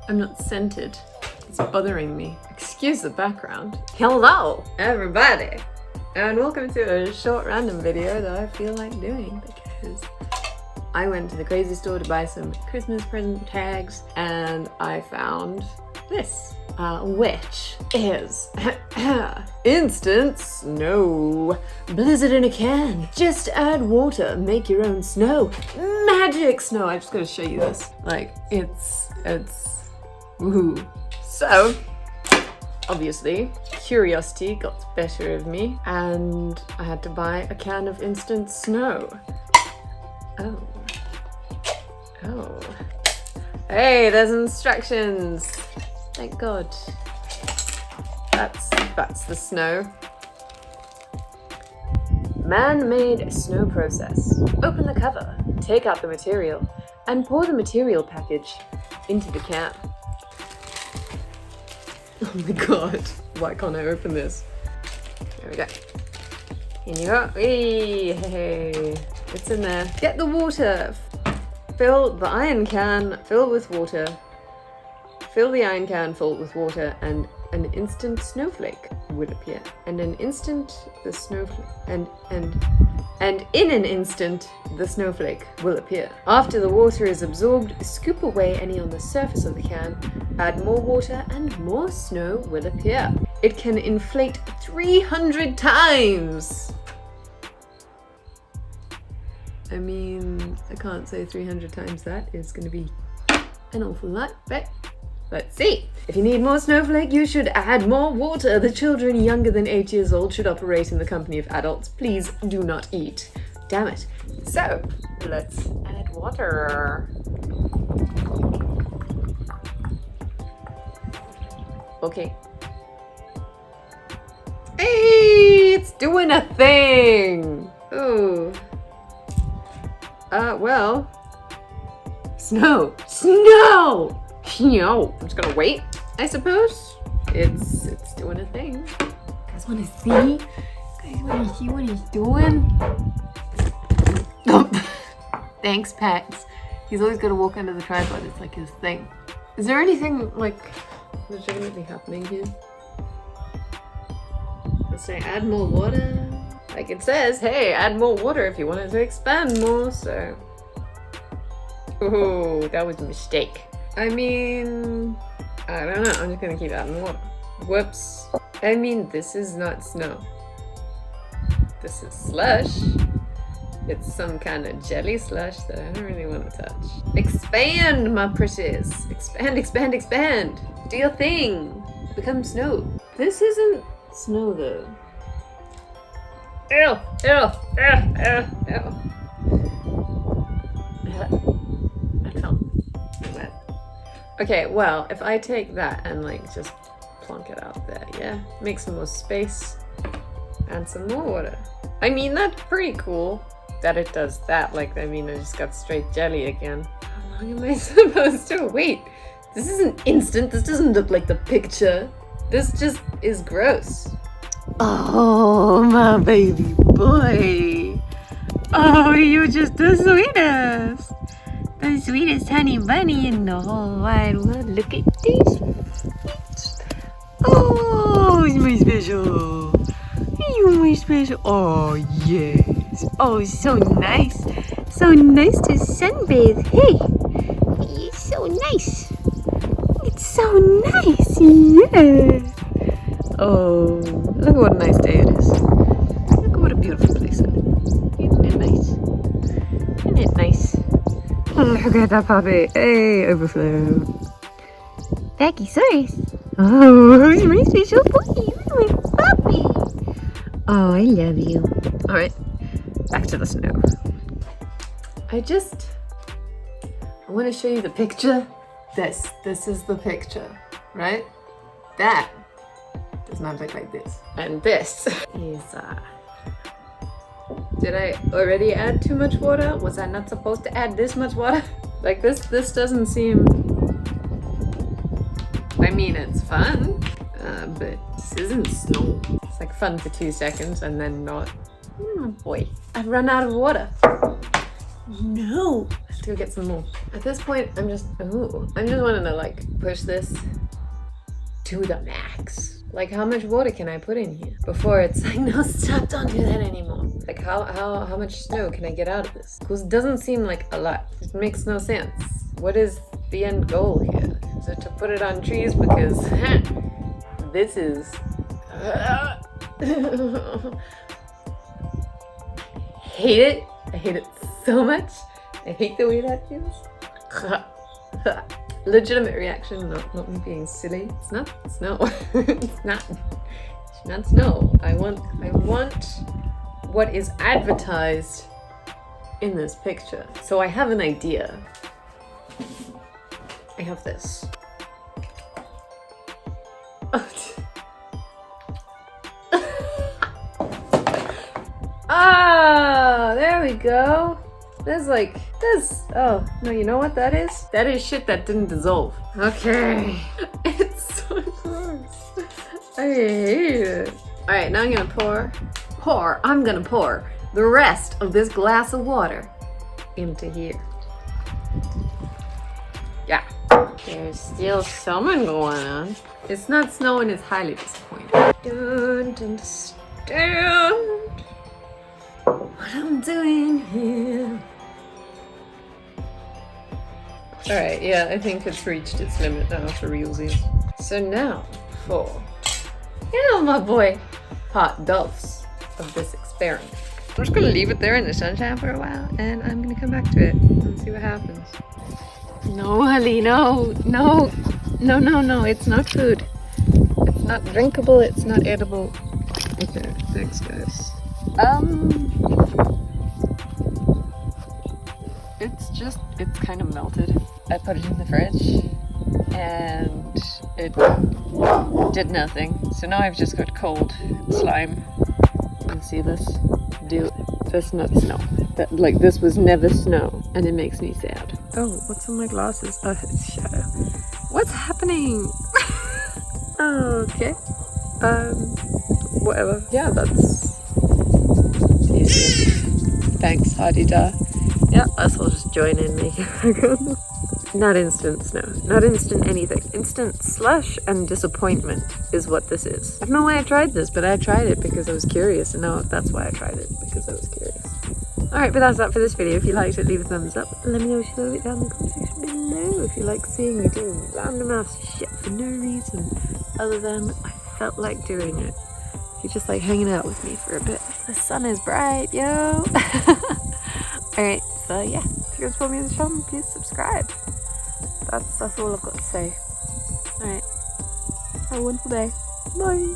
I'm not scented. It's bothering me. Excuse the background. Hello, everybody, and welcome to a short random video that I feel like doing because I went to the crazy store to buy some Christmas present tags and I found this, which is instant snow. Blizzard in a can. Just add water, make your own snow. Magic snow. I just gotta show you this. Like, it's woohoo. So, obviously, curiosity got the better of me and I had to buy a can of instant snow. Oh. Hey, there's instructions. Thank God. That's the snow. Man-made snow process. Open the cover, take out the material, and pour the material package into the can. Oh my God. Why can't I open this? There we go. In you go. Hey, it's in there. Get the water. Fill the iron can, fill with water. Fill the iron can full with water and an instant snowflake will appear. And an instant the snowflake and in an instant the snowflake will appear. After the water is absorbed, scoop away any on the surface of the can, add more water and more snow will appear. It can inflate 300 times! I mean, I can't say 300 times that is going to be an awful lot, but let's see. If you need more snowflake, you should add more water. The children younger than 8 years old should operate in the company of adults. Please do not eat. Damn it. So, let's add water. Okay. Hey, it's doing a thing. Ooh. Well. Snow! I'm just gonna wait, I suppose. It's doing a thing. You guys wanna see? You guys wanna see what he's doing? Oh. Thanks, Pax. He's always gotta walk under the tripod, it's like his thing. Is there anything, like, legitimately happening here? Let's say add more water. Like it says, hey, add more water if you want it to expand more, so. Oh, that was a mistake. I mean, I don't know, I'm just gonna keep adding water. Whoops. I mean, this is not snow. This is slush. It's some kind of jelly slush that I don't really want to touch. Expand, my pretties. Expand. Do your thing. Become snow. This isn't snow though. Ew. Okay, well, if I take that and like just plonk it out there, yeah? Make some more space, add some more water. I mean, that's pretty cool that it does that. Like, I mean, I just got straight jelly again. How long am I supposed to wait? This isn't instant, this doesn't look like the picture. This just is gross. Oh, my baby boy. Oh, you're just the sweetest. The sweetest honey bunny in the whole wide world. Look at these feet. Oh, he's my special. You're my special. Oh, yes. Oh, so nice. So nice to sunbathe. Hey, it's so nice. It's so nice. Yeah. Oh, look what a nice day it is. Look what a beautiful place it is. Isn't it nice? Isn't it nice? Look at that puppy. Hey, overflow. Pachysaurus. Oh, he's my special boy. He's my puppy. Oh, I love you. Alright, back to the snow. I want to show you the picture. This is the picture, right? That does not look like this. And this is, did I already add too much water? Was I not supposed to add this much water? Like this doesn't seem, I mean, it's fun, but this isn't snow. It's like fun for 2 seconds and then not. Oh boy, I've run out of water. No. Let's go get some more. At this point, I'm just wanting to like push this to the max. Like, how much water can I put in here before it's like, no, stop, don't do that anymore. Like, how much snow can I get out of this? Because it doesn't seem like a lot. It makes no sense. What is the end goal here? Is it to put it on trees? Because this is hate it. I hate it so much. I hate the way that feels. Legitimate reaction, not me being silly. It's not snow. It's not snow. I want what is advertised in this picture. So I have an idea. I have this. Ah, there we go. Oh, no, you know what that is? That is shit that didn't dissolve. Okay. It's so gross. I hate it. All right, now I'm gonna pour the rest of this glass of water into here. Yeah. There's still something going on. It's not snowing, it's highly disappointing. Don't understand what I'm doing here. Alright, yeah, I think it's reached its limit now for realsies. So now for, my boy, hot dose of this experiment. I'm just gonna leave it there in the sunshine for a while, and I'm gonna come back to it and see what happens. No, Holly, no, it's not food. It's not drinkable, it's not edible. Okay, thanks guys. It's kind of melted. I put it in the fridge and it did nothing. So now I've just got cold slime. You can see this? That's not snow. This was never snow, and it makes me sad. Oh, what's on my glasses? Oh, it's shadow. What's happening? Okay. Whatever. Yeah, that's easy. Thanks, Hadida. Yeah, us all just join in making Not instant snow. Not instant anything. Instant slush and disappointment is what this is. I don't know why I tried this, but I tried it because I was curious, and now that's why I tried it, because I was curious. Alright, but that's that for this video. If you liked it, leave a thumbs up. Let me know what you thought of it down in the comment section below. If you like seeing me do random ass shit for no reason other than I felt like doing it. If you just like hanging out with me for a bit. The sun is bright, yo! Alright, so yeah. If you guys follow me on the channel, please subscribe. That's all I've got to say. Alright. Have a wonderful day. Bye!